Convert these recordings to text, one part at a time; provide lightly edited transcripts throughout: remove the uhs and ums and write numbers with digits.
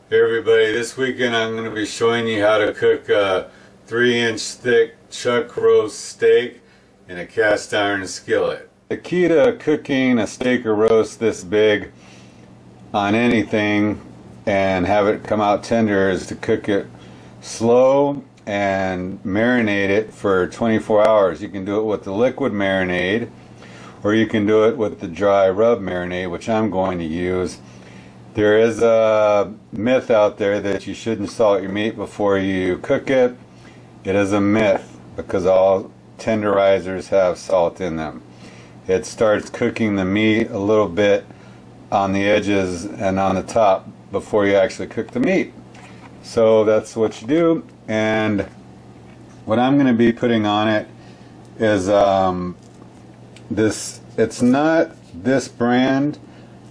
Hey everybody, this weekend I'm going to be showing you how to cook a 3-inch thick chuck roast steak in a cast iron skillet. The key to cooking a steak or roast this big on anything and have it come out tender is to cook it slow and marinate it for 24 hours. You can do it with the liquid marinade, or you can do it with the dry rub marinade, which I'm going to use. There is a myth out there that you shouldn't salt your meat before you cook it. It is a myth because all tenderizers have salt in them. It starts cooking the meat a little bit on the edges and on the top before you actually cook the meat. So that's what you do. And what I'm going to be putting on it is it's not this brand,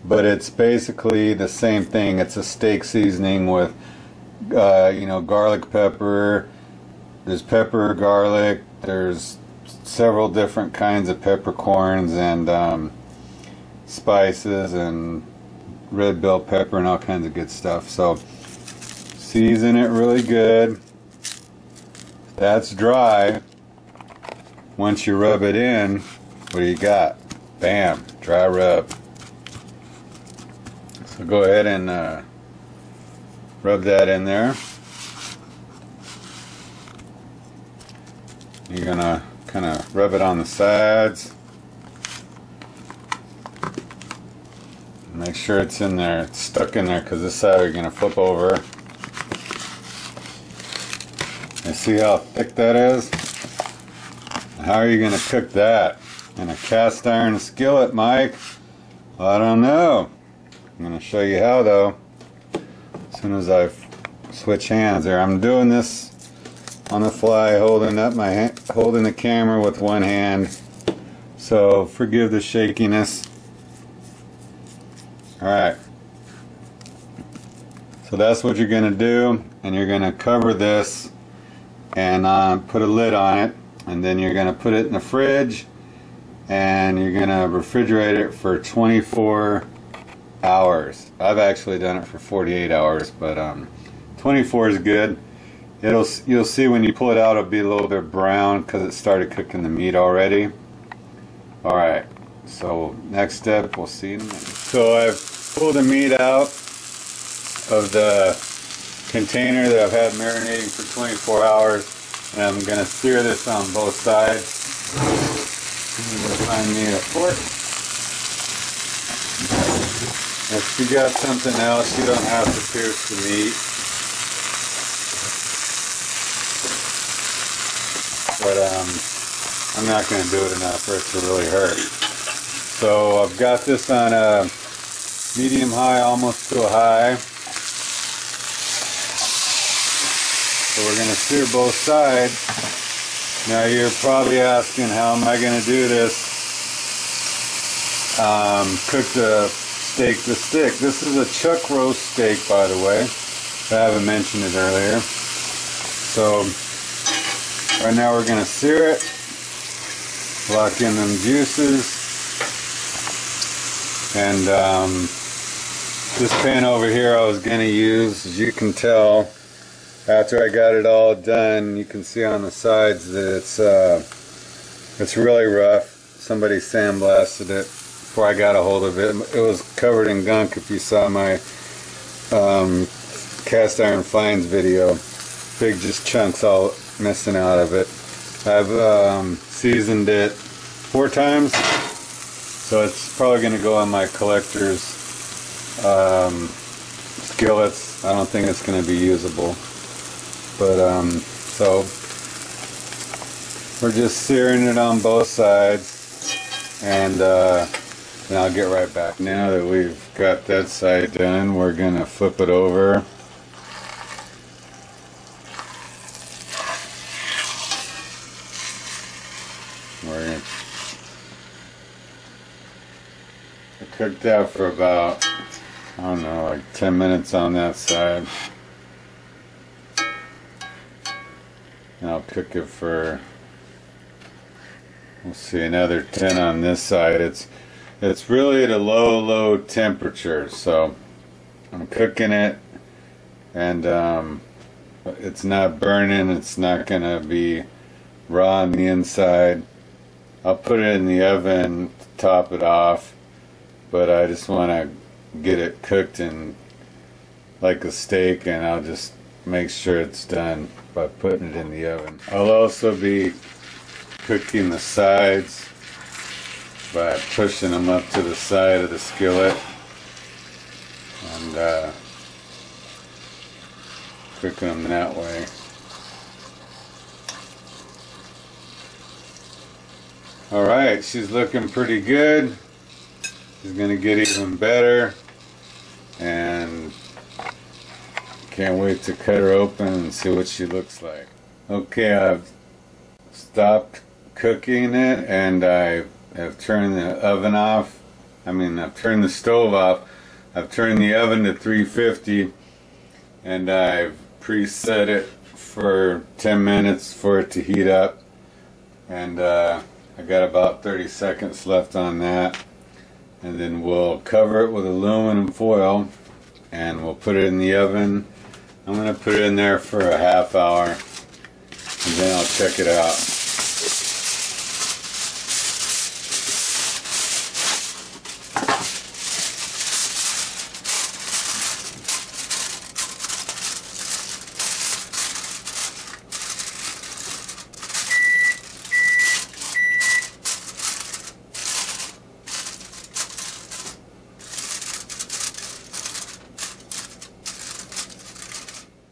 but it's basically the same thing. It's a steak seasoning with garlic pepper. There's pepper, garlic, there's several different kinds of peppercorns and spices and red bell pepper and all kinds of good stuff. So season it really good. That's dry. Once you rub it in, what do you got? Bam, dry rub. So go ahead and rub that in there. You're gonna kind of rub it on the sides. Make sure it's in there, it's stuck in there, because this side you're gonna flip over. And see how thick that is? How are you gonna cook that in a cast iron skillet, Mike? Well, I don't know. I'm going to show you how, though, as soon as I switch hands there. I'm doing this on the fly, holding the camera with one hand, so forgive the shakiness. Alright, so that's what you're going to do, and you're going to cover this and put a lid on it, and then you're going to put it in the fridge, and you're going to refrigerate it for 24 hours. I've actually done it for 48 hours, but 24 is good. You'll see when you pull it out, it'll be a little bit brown because it started cooking the meat already. Alright, so next step, we'll see in a minute. So I've pulled the meat out of the container that I've had marinating for 24 hours, and I'm going to sear this on both sides. I'm going to find me a fork. If you got something else, you don't have to pierce the meat. But I'm not going to do it enough for it to really hurt. So I've got this on a medium high, almost to a high. So we're going to sear both sides. Now you're probably asking, how am I going to do this? Cook the steak to stick. This is a chuck roast steak, by the way. I haven't mentioned it earlier. So right now we're going to sear it, lock in them juices, and this pan over here I was going to use, as you can tell, after I got it all done, you can see on the sides that it's really rough. Somebody sandblasted it before I got a hold of it. It was covered in gunk if you saw my cast iron fines video. Big just chunks all missing out of it. I've seasoned it 4 times, so it's probably going to go on my collector's skillets. I don't think it's going to be usable. But so we're just searing it on both sides, and I'll get right back. Now that we've got that side done, we're going to flip it over. We're going to cook that for about, I don't know, like 10 minutes on that side. And I'll cook it for, we'll see, another 10 on this side. It's really at a low temperature, so I'm cooking it and it's not burning, it's not gonna be raw on the inside. I'll put it in the oven to top it off, but I just want to get it cooked in like a steak, and I'll just make sure it's done by putting it in the oven. I'll also be cooking the sides by pushing them up to the side of the skillet and cooking them that way. Alright, she's looking pretty good. She's gonna get even better, and can't wait to cut her open and see what she looks like. Okay, I've stopped cooking it and I have turned the oven off. I've turned the stove off. I've turned the oven to 350 and I've preset it for 10 minutes for it to heat up, and I got about 30 seconds left on that, and then we'll cover it with aluminum foil and we'll put it in the oven. I'm going to put it in there for a half hour and then I'll check it out.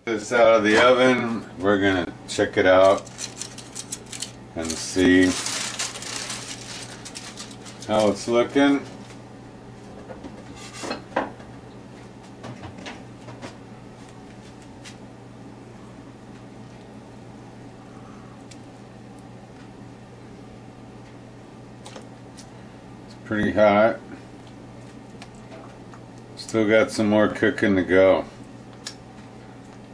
This out of the oven, we're gonna check it out and see how it's looking. It's pretty hot. Still got some more cooking to go.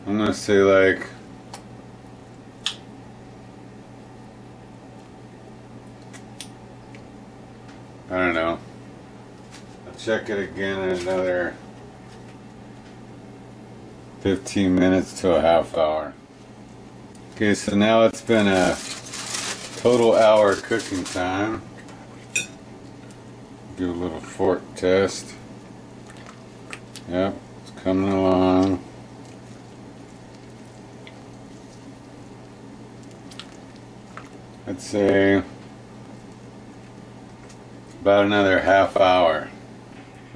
I'm gonna say like I don't know. I'll check it again in another 15 minutes to a half hour. Okay, so now it's been a total hour cooking time. Do a little fork test. Yep, it's coming along. I'd say about another half hour.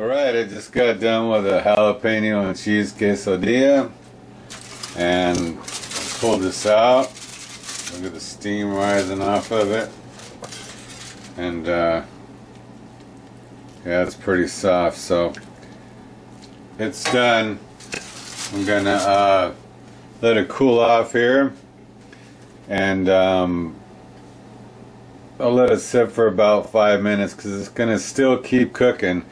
Alright, I just got done with a jalapeno and cheese quesadilla, and pulled this out. Look at the steam rising off of it, and yeah, it's pretty soft, so it's done. I'm gonna let it cool off here, and I'll let it sit for about 5 minutes because it's gonna still keep cooking.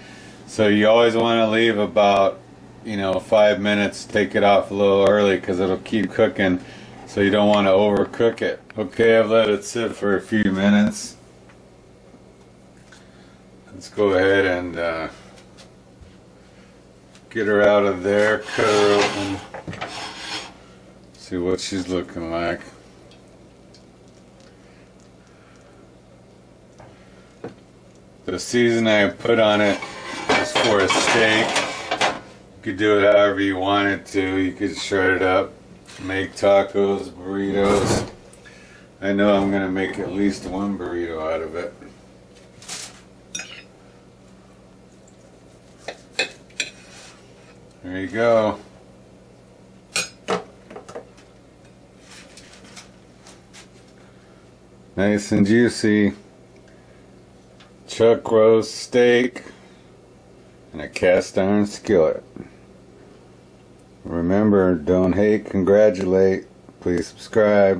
So you always want to leave about 5 minutes. Take it off a little early because it'll keep cooking. So you don't want to overcook it. Okay, I've let it sit for a few minutes. Let's go ahead and get her out of there. Cut her open. See what she's looking like. The seasoning I put on it is for a steak. You could do it however you wanted to. You could shred it up, make tacos, burritos. I know I'm going to make at least one burrito out of it. There you go. Nice and juicy. Chuck roast steak in a cast iron skillet. Remember, don't hate, congratulate. Please subscribe.